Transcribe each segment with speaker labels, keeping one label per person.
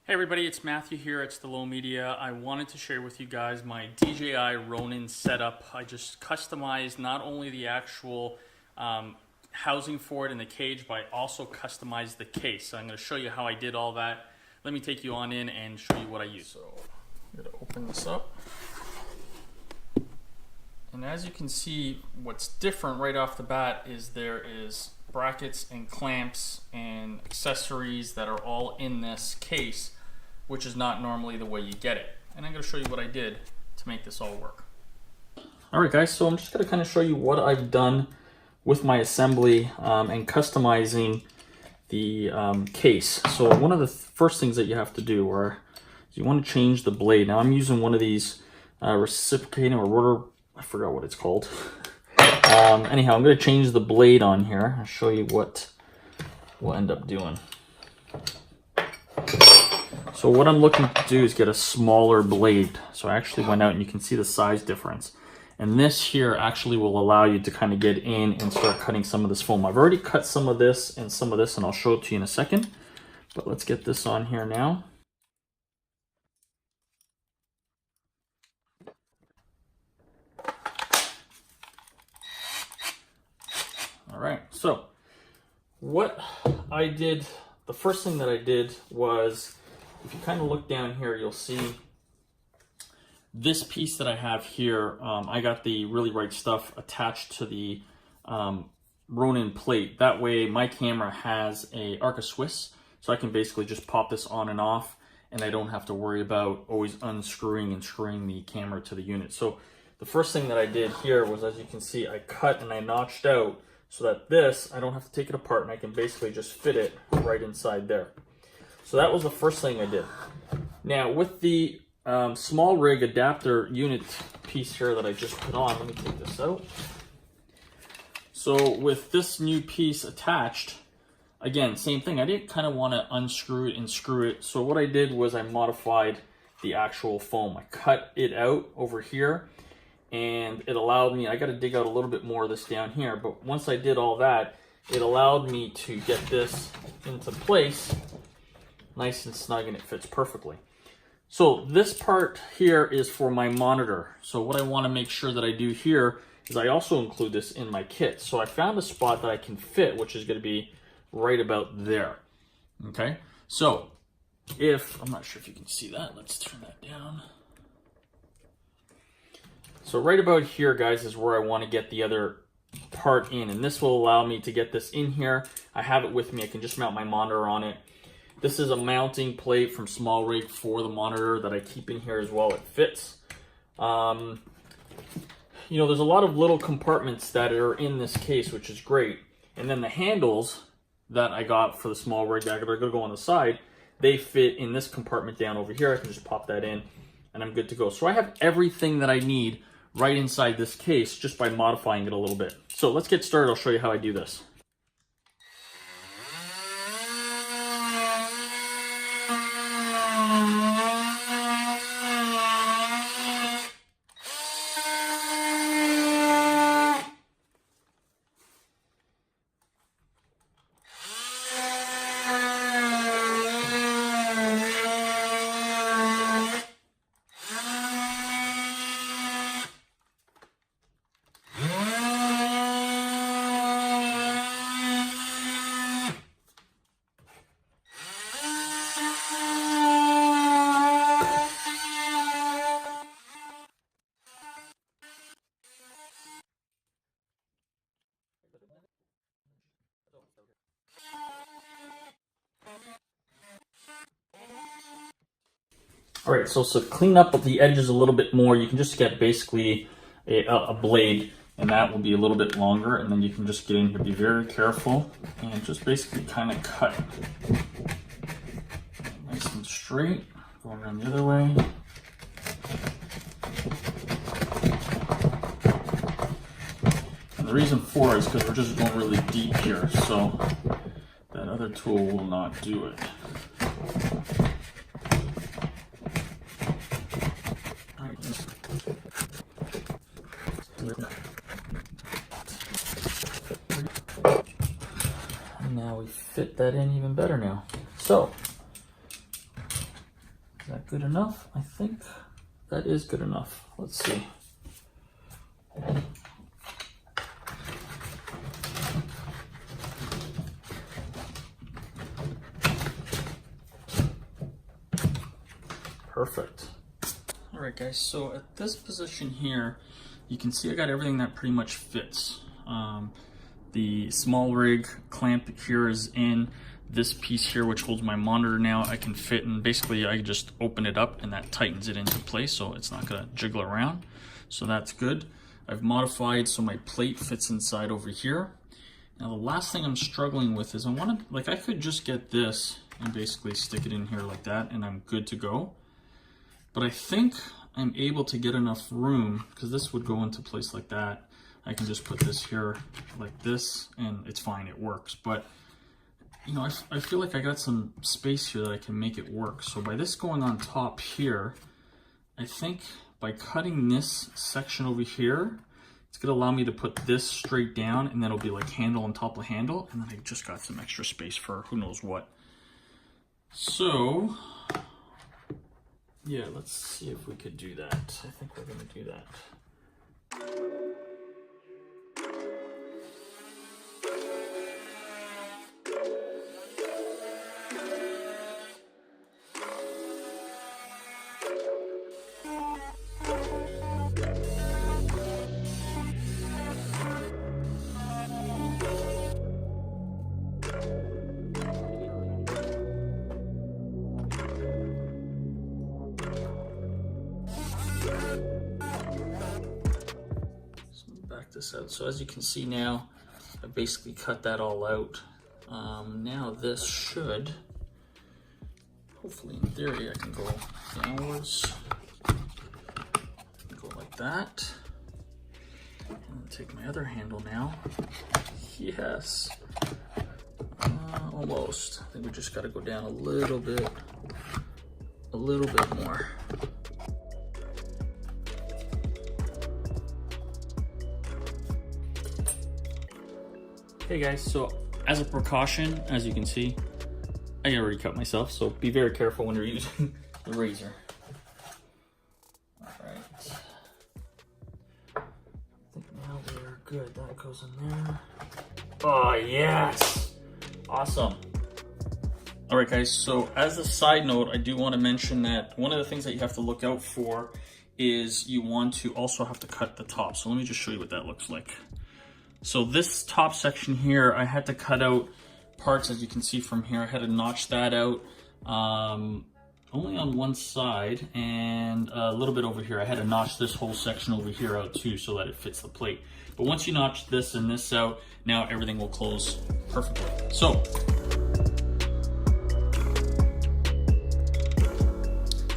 Speaker 1: Hey everybody, it's Matthew here at StalloneMedia. I wanted to share with you guys my DJI Ronin setup. I just customized not only the actual housing for it in the cage, but I also customized the case. So I'm going to show you how I did all that. Let me take you on in and show you what I use. So I'm going to open this up. And as you can see, what's different right off the bat is there is brackets and clamps and accessories that are all in this case, which is not normally the way you get it. And I'm going to show you what I did to make this all work. Alright guys, so I'm just going to kind of show you what I've done with my assembly and customizing the case. So one of the first things that you have to do is you want to change the blade. Now I'm using one of these reciprocating or rotor, I forgot what it's called. Anyhow, I'm going to change the blade on here. I'll show you what we'll end up doing. So what I'm looking to do is get a smaller blade. So I actually went out and you can see the size difference. And this here actually will allow you to kind of get in and start cutting some of this foam. I've already cut some of this, and I'll show it to you in a second. But let's get this on here now. All right, so what I did, the first thing that I did was, if you kind of look down here, you'll see this piece that I have here. I got the Really Right Stuff attached to the Ronin plate. That way my camera has a Arc of Swiss, so I can basically just pop this on and off, and I don't have to worry about always unscrewing and screwing the camera to the unit. So the first thing that I did here was, as you can see, I cut and I notched out so that this, I don't have to take it apart, and I can basically just fit it right inside there. So that was the first thing I did. Now with the small rig adapter unit piece here that I just put on, let me take this out. So with this new piece attached, again, same thing. I didn't kind of want to unscrew it and screw it. So what I did was I modified the actual foam. I cut it out over here, and it allowed me, I got to dig out a little bit more of this down here, but once I did all that, it allowed me to get this into place nice and snug, and it fits perfectly. So this part here is for my monitor. So what I want to make sure that I do here is I also include this in my kit. So I found a spot that I can fit, which is going to be right about there. Okay, so I'm not sure if you can see that, let's turn that down. So right about here, guys, is where I want to get the other part in, and this will allow me to get this in here. I have it with me. I can just mount my monitor on it. This is a mounting plate from Small Rig for the monitor that I keep in here as well. It fits. You know, there's a lot of little compartments that are in this case, which is great. And then the handles that I got for the Small Rig that are going to go on the side, they fit in this compartment down over here. I can just pop that in, and I'm good to go. So I have everything that I need right inside this case just by modifying it a little bit. So let's get started. I'll show you how I do this. All right, so clean up the edges a little bit more. You can just get basically a blade, and that will be a little bit longer, and then you can just get in here, be very careful, and just basically kind of cut nice and straight, going around the other way. And the reason for it is because we're just going really deep here, so that other tool will not do it. And now we fit that in even better now. So Is that good enough? I think that is good enough. Let's see. Perfect. All right, guys, so at this position here, you can see I got everything that pretty much fits. The small rig clamp here is in. This piece here, which holds my monitor now, I can fit, and basically I just open it up and that tightens it into place so it's not gonna jiggle around. So that's good. I've modified so my plate fits inside over here. Now the last thing I'm struggling with is I could just get this and basically stick it in here like that and I'm good to go. But I think I'm able to get enough room, because this would go into place like that. I can just put this here like this and it's fine, it works. But you know, I feel like I got some space here that I can make it work. So by this going on top here, I think by cutting this section over here, it's gonna allow me to put this straight down, and then it'll be like handle on top of handle, and then I just got some extra space for who knows what. So yeah, let's see if we could do that. I think we're gonna do that. This out. So as you can see now, I basically cut that all out. Now this should, hopefully in theory, I can go downwards, go like that, and take my other handle now. Yes, almost. I think we just got to go down a little bit more. Hey guys, so as a precaution, as you can see, I already cut myself, so be very careful when you're using the razor. Alright. I think now we're good. That goes in there. Oh, yes! Awesome. Alright guys, so as a side note, I do want to mention that one of the things that you have to look out for is you want to also have to cut the top. So let me just show you what that looks like. So this top section here, I had to cut out parts, as you can see from here. I had to notch that out only on one side, and a little bit over here. I had to notch this whole section over here out too so that it fits the plate. But once you notch this and this out, now everything will close perfectly. So,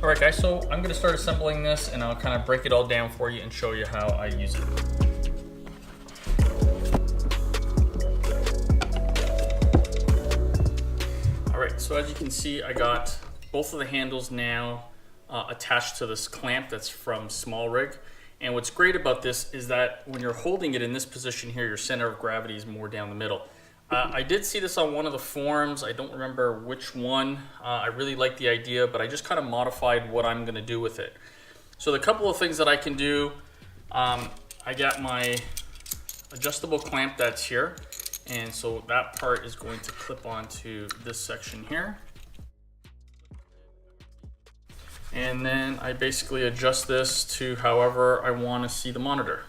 Speaker 1: all right guys, so I'm gonna start assembling this and I'll kind of break it all down for you and show you how I use it. So as you can see, I got both of the handles now attached to this clamp that's from Small Rig. And what's great about this is that when you're holding it in this position here, your center of gravity is more down the middle. I did see this on one of the forums. I don't remember which one. I really like the idea, but I just kind of modified what I'm gonna do with it. So the couple of things that I can do, I got my adjustable clamp that's here. And so that part is going to clip onto this section here. And then I basically adjust this to however I want to see the monitor.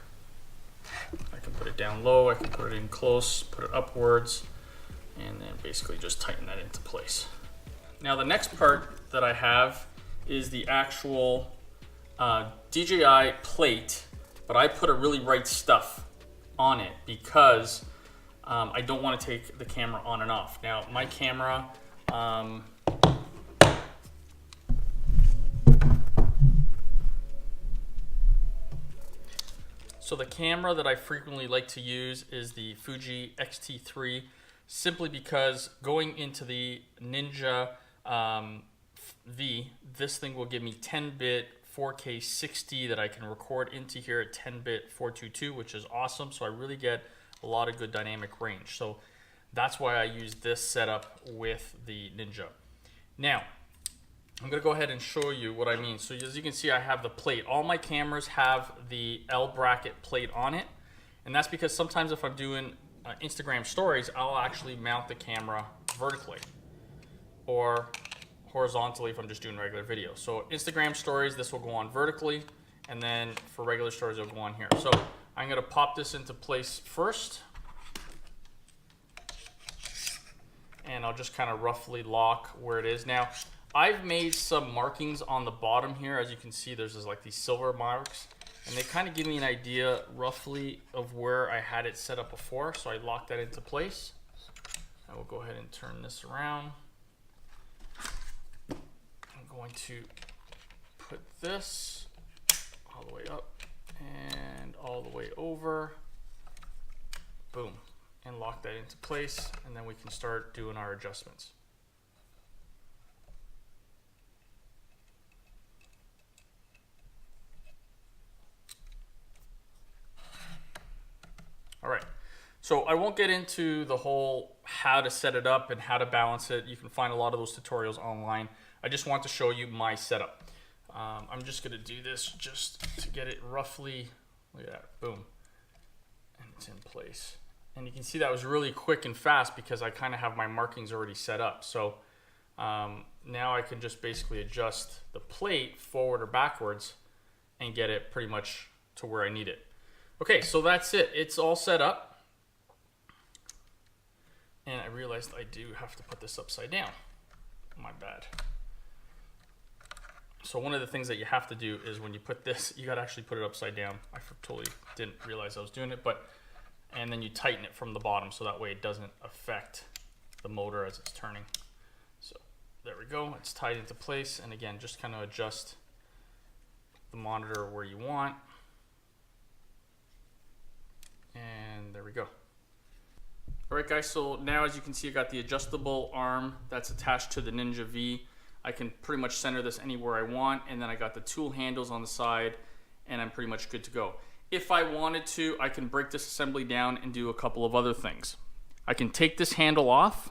Speaker 1: I can put it down low, I can put it in close, put it upwards, and then basically just tighten that into place. Now the next part that I have is the actual DJI plate, but I put a really right stuff on it because I don't want to take the camera on and off. Now, my camera, so the camera that I frequently like to use is the Fuji X-T3, simply because going into the Ninja V, this thing will give me 10-bit 4K 60 that I can record into here at 10-bit 422, which is awesome. So I really get a lot of good dynamic range. So that's why I use this setup with the Ninja. Now, I'm gonna go ahead and show you what I mean. So as you can see, I have the plate. All my cameras have the L bracket plate on it. And that's because sometimes if I'm doing Instagram stories, I'll actually mount the camera vertically or horizontally if I'm just doing regular video. So Instagram stories, this will go on vertically, and then for regular stories, it'll go on here. So I'm gonna pop this into place first. And I'll just kind of roughly lock where it is. Now, I've made some markings on the bottom here. As you can see, there's like these silver marks, and they kind of give me an idea roughly of where I had it set up before. So I locked that into place. I will go ahead and turn this around. I'm going to put this all the way up and all the way over. Boom. And lock that into place, and then we can start doing our adjustments. All right, so I won't get into the whole how to set it up and how to balance it. You can find a lot of those tutorials online. I just want to show you my setup. I'm just gonna do this just to get it roughly, look at that, boom, and it's in place. And you can see that was really quick and fast because I kind of have my markings already set up. So now I can just basically adjust the plate forward or backwards and get it pretty much to where I need it. Okay, so that's it. It's all set up. And I realized I do have to put this upside down. My bad. So one of the things that you have to do is when you put this, you gotta actually put it upside down. I totally didn't realize I was doing it, and then you tighten it from the bottom so that way it doesn't affect the motor as it's turning. So there we go, it's tied into place. And again, just kind of adjust the monitor where you want. And there we go. All right guys, so now as you can see, I got the adjustable arm that's attached to the Ninja V. I can pretty much center this anywhere I want, and then I got the tool handles on the side, and I'm pretty much good to go. If I wanted to, I can break this assembly down and do a couple of other things. I can take this handle off.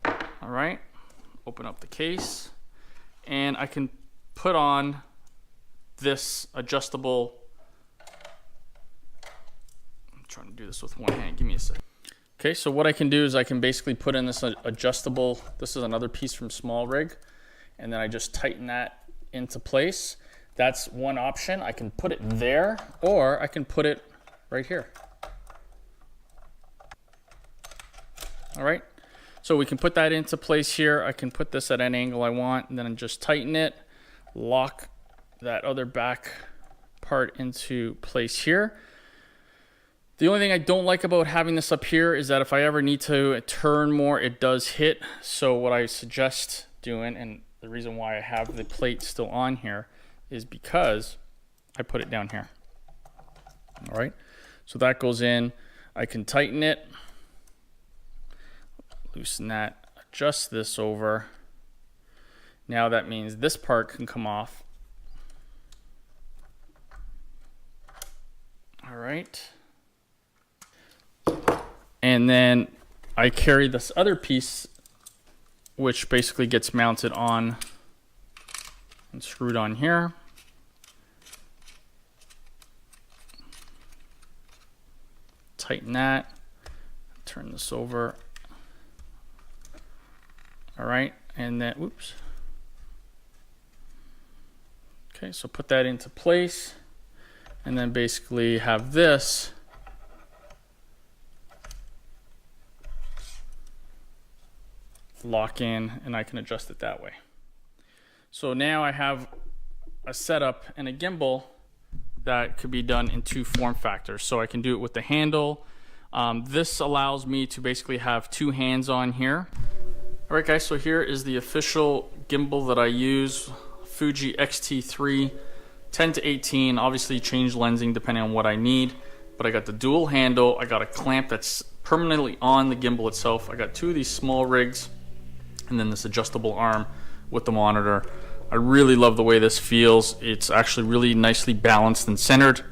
Speaker 1: All right, open up the case, and I can put on this adjustable. I'm trying to do this with one hand, give me a second. Okay, so what I can do is I can basically put in this adjustable, this is another piece from Small Rig, and then I just tighten that into place. That's one option. I can put it there, or I can put it right here. All right, so we can put that into place here. I can put this at any angle I want, and then I just tighten it, lock that other back part into place here. The only thing I don't like about having this up here is that if I ever need to turn more, it does hit. So what I suggest doing, and the reason why I have the plate still on here, is because I put it down here. All right, so that goes in. I can tighten it, loosen that, adjust this over. Now that means this part can come off. All right. And then I carry this other piece, which basically gets mounted on and screwed on here. Tighten that, turn this over. All right, and then, whoops. Okay, so put that into place, and then basically have this lock in, and I can adjust it that way. So now I have a setup and a gimbal that could be done in two form factors. So I can do it with the handle. This allows me to basically have two hands on here. All right guys, so here is the official gimbal that I use, Fuji X-T3 10 to 18, obviously change lensing depending on what I need, but I got the dual handle, I got a clamp that's permanently on the gimbal itself, I got two of these small rigs, and then this adjustable arm with the monitor. I really love the way this feels. It's actually really nicely balanced and centered.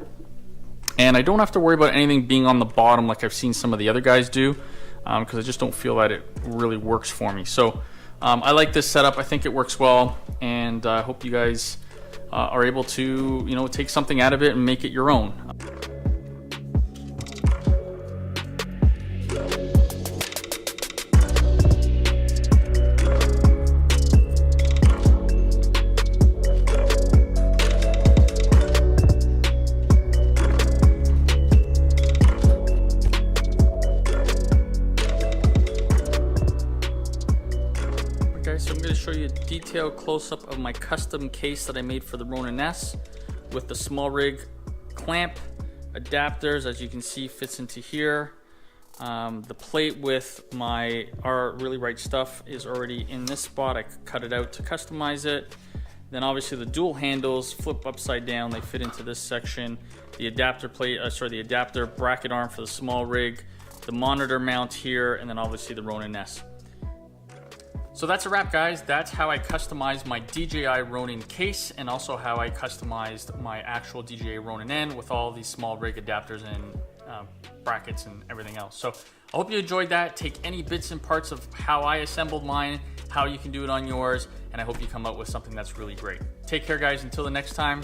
Speaker 1: And I don't have to worry about anything being on the bottom like I've seen some of the other guys do, because I just don't feel that it really works for me. So I like this setup. I think it works well, and I hope you guys are able to, you know, take something out of it and make it your own. So I'm going to show you a detailed close-up of my custom case that I made for the Ronin S with the small rig clamp, adapters, as you can see, fits into here. The plate with my Our Really Right Stuff is already in this spot. I cut it out to customize it. Then obviously the dual handles flip upside down. They fit into this section. The adapter plate, the adapter bracket arm for the small rig, the monitor mount here, and then obviously the Ronin S. So that's a wrap, guys. That's how I customized my DJI Ronin case, and also how I customized my actual DJI Ronin N with all these small rig adapters and brackets and everything else. So I hope you enjoyed that. Take any bits and parts of how I assembled mine, how you can do it on yours, and I hope you come up with something that's really great. Take care, guys. Until the next time.